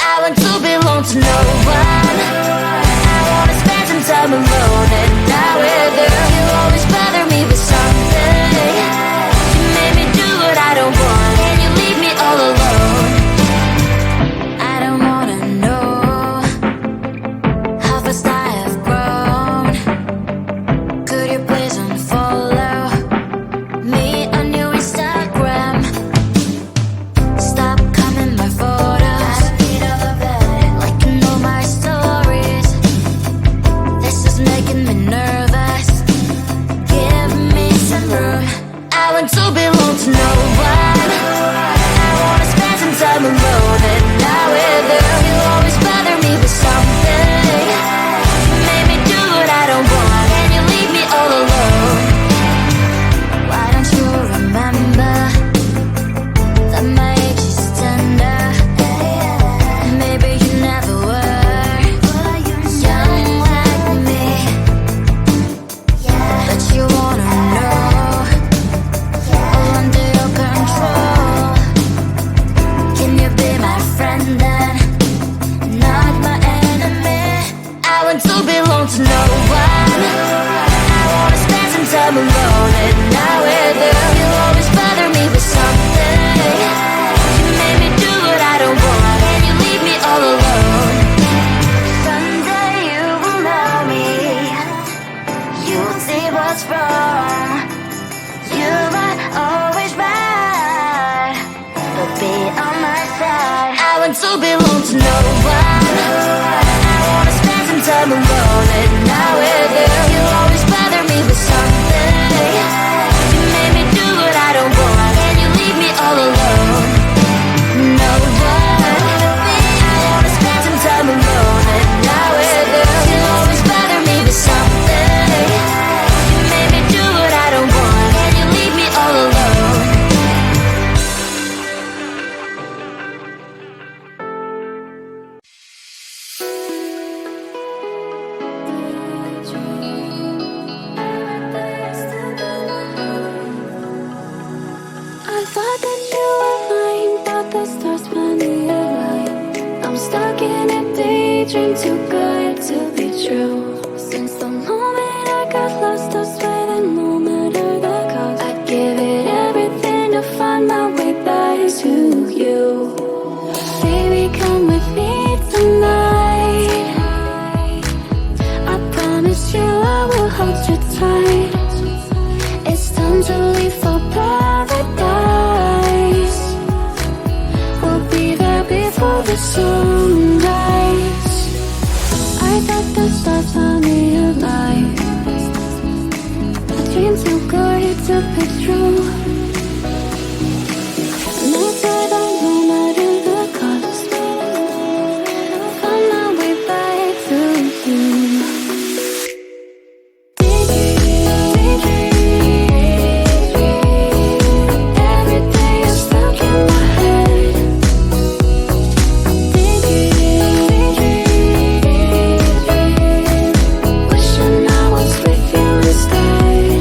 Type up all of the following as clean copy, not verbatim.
I want to belong to no one. I wanna spend some time alone and not with you. You always bother me with something. You made me do what I don't want, and you leave me all alone. I don't wanna know how fast I have grown. Could you please unfollow me on your Instagram? Stop coming my photos, like you know my stories. This is making me nervous. Give me some room. I want to belong to no one. I wanna spend some time alone and not with you. You always bother me with something. You made me do what I don't want, and you leave me all alone. Why don't you remember that my age is tender? Maybe you never were young like me, but you wanna know all under your control. Can you be my friend then, not my enemy? I want to belong to no one. I wanna spend some time alone and not with you. You always bother me with something. You made me do what I don't want, and you leave me all alone. Someday you will know me. You will see what's wrong. You are always right, but be on my side. I want to belong to no one. I wanna spend some time alone and not with you. You always bother me with something. You made me do what I don't want, and you leave me all alone. No one. I wanna spend some time alone and not with you. You always bother me with something. You made me do what I don't want, and you leave me all alone. I thought that you were mine, thought the stars finally aligned. I'm stuck in a daydream, too good to be true. Since the moment I got lost, I swear that no matter the cost, I'd give it everything to find my way back to you. Baby, come with me tonight. I promise you I will hold you tight. It's time to leave for paradise. We'll be there before the sunrise. I thought the stars found me alive. A dream too good to be true. No side on no matter the cost. Find my way back to you. Every day you're stuck in my head. Wishing I was with you instead.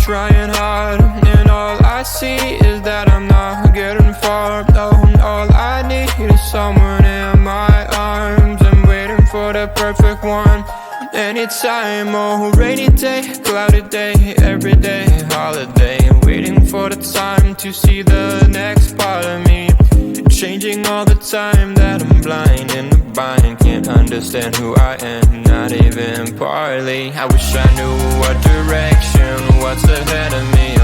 trying hard, and all I see is that I'm not getting far. No, all I need is someone in my arms. I'm waiting for the perfect one. Anytime, oh, rainy day, cloudy day, every day, holiday. Waiting for the time to see the next part of me. Changing all the time that I'm blind in the bind. Can't understand who I am, not even partly. I wish I knew what direction, what's ahead of me.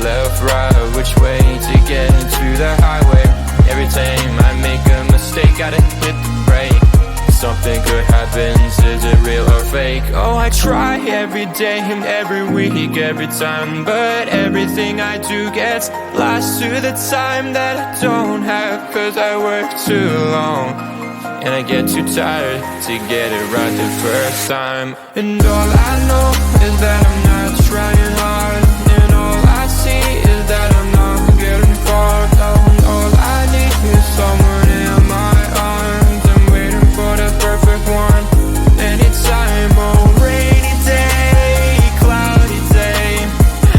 Left, right, which way to get to the highway. Every time I make a mistake, gotta hit the brake. Something good happens, is it real or fake? Oh, I try every day and every week, every time, but everything I do gets lost to the time that I don't have. Cause I work too long, and I get too tired to get it right the first time. And all I know is that I'm not trying hard, and all I see is that I'm not getting far. And all I need is someone in my arms. I'm waiting for the perfect one. Anytime, oh, rainy day, cloudy day,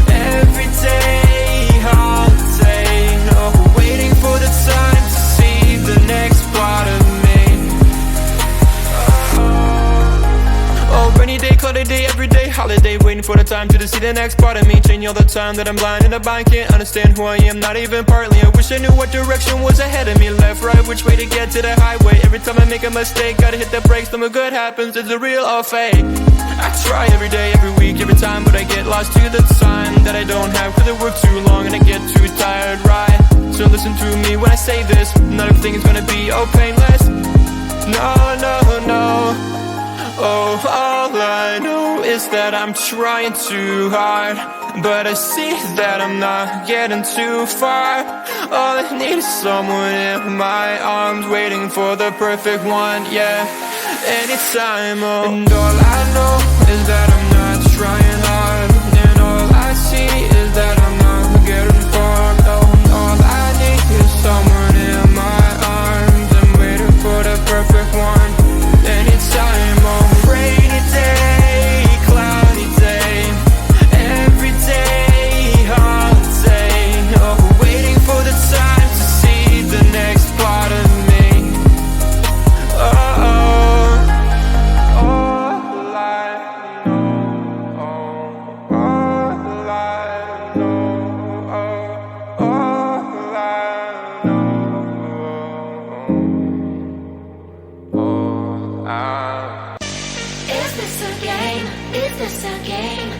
every day, holiday. Oh, waiting for the time to see the next part of me. Oh, rainy day, cloudy day, every day, holiday. Waiting for the time to see the next part of me. Changing all the time that I'm blind in the bind. Can't understand who I am, not even partly. I wish I knew what direction was ahead of me. Left, right, which way to get to the highway. Every time I make a mistake, gotta hit the brakes. Something good happens, is it real or fake? I try every day, every week, every time, but I get lost to the time that I don't have. Cause I work too long and I get too tired, right? So listen to me when I say this. Not everything is gonna be oh painless. No, no, no. Oh, all I know is that I'm trying too hard, but I see that I'm not getting too far. All I need is someone in my arms, waiting for the perfect one, yeah. Anytime, oh. And all I know is that I'm not trying hard, and all I see is that I'm not getting far. Oh, all I need is someone in my arms. I'm waiting for the perfect one. Anytime, oh, rainy day, cloudy day, every day, holiday. Oh, waiting for the time to see the next part of me. Oh, all I know, all I know, all I know. Is this a game? Is this a game?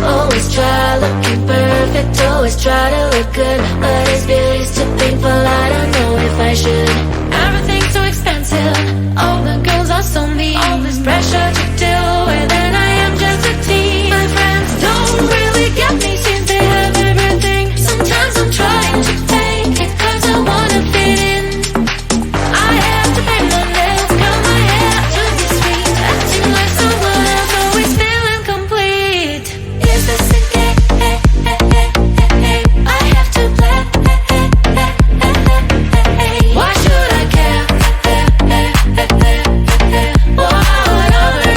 Always try looking perfect, always try to look good, but it's beauty's too painful, I don't know if I should. Everything's so expensive, all the girls are so mean, all this pressure to deal with, and I am just a teen. My friends don't really get me since they have everything. Sometimes I'm trying to fake it cause I wanna fit in. I have to pay my nails, curl my hair to be sweet, acting like someone else, always feeling complete. Is this a game? I have to play. Why should I care? What other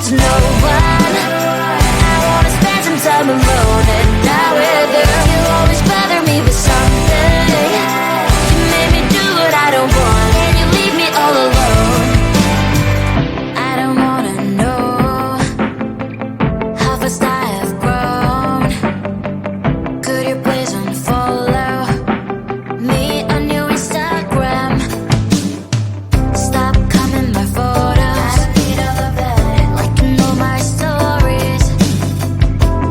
to no one. I wanna spend some time alone and not with you. You always bother me with something. You made me do what I don't want, and you leave me all alone. I don't wanna know how fast I have grown. Could you please unfollow me on your Instagram? Stop coming my photos. I need all of it. Liking all my stories.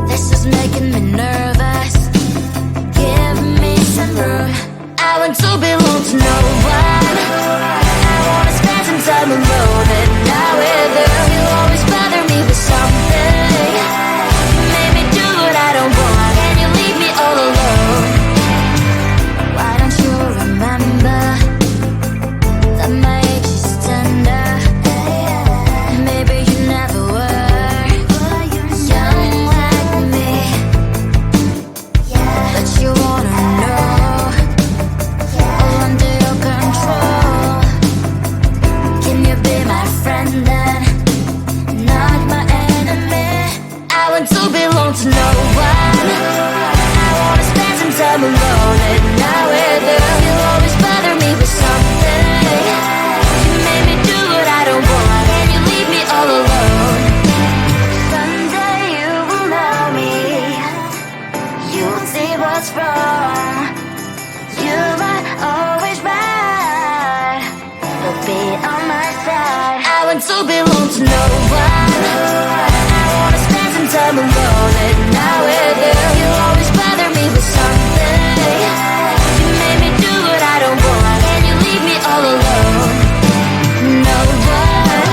This is making me nervous. Give me some room. I want to belong to no one. I wanna spend some time alone and not with you. You always bother me with something. You made me do what I don't want, and you leave me all alone. Why don't you remember that my age is tender? Maybe you never were young like me, but you wanna know all under your control. Can you be my friend then, not my enemy? I want to belong to no one. I wanna spend some time alone and not with you. You always bother me with something. You made me do what I don't want, and you leave me all alone. Someday you will know me. You'll see what's wrong. You might always right, but be on my side. I want to belong to no one. I wanna spend some time alone and not with you. You always bother me with something. You made me do what I don't want, and you leave me all alone. No one.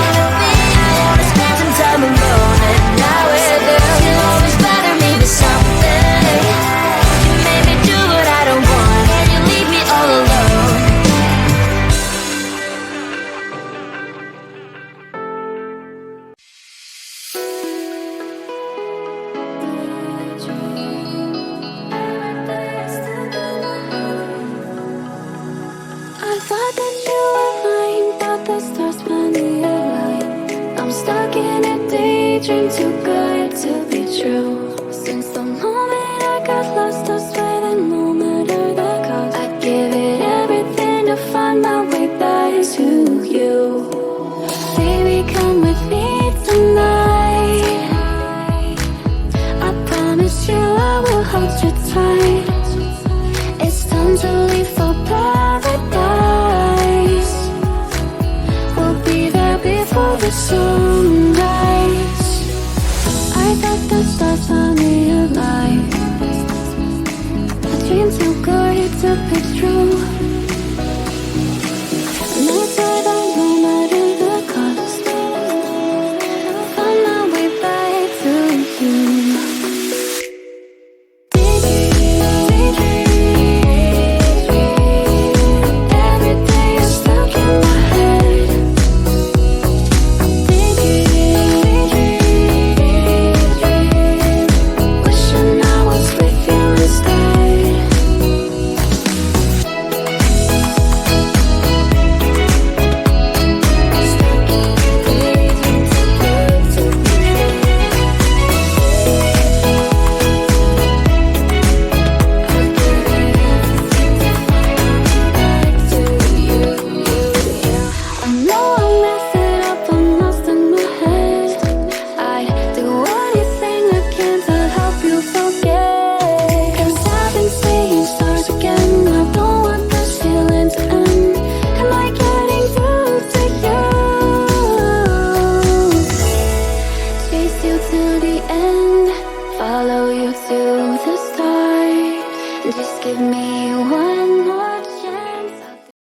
I wanna spend some time alone and not with you. You always bother me with something. You made me do what I don't want, and you leave me all alone. I thought that you were mine, thought the stars finally aligned. I'm stuck in a daydream, too good to be true.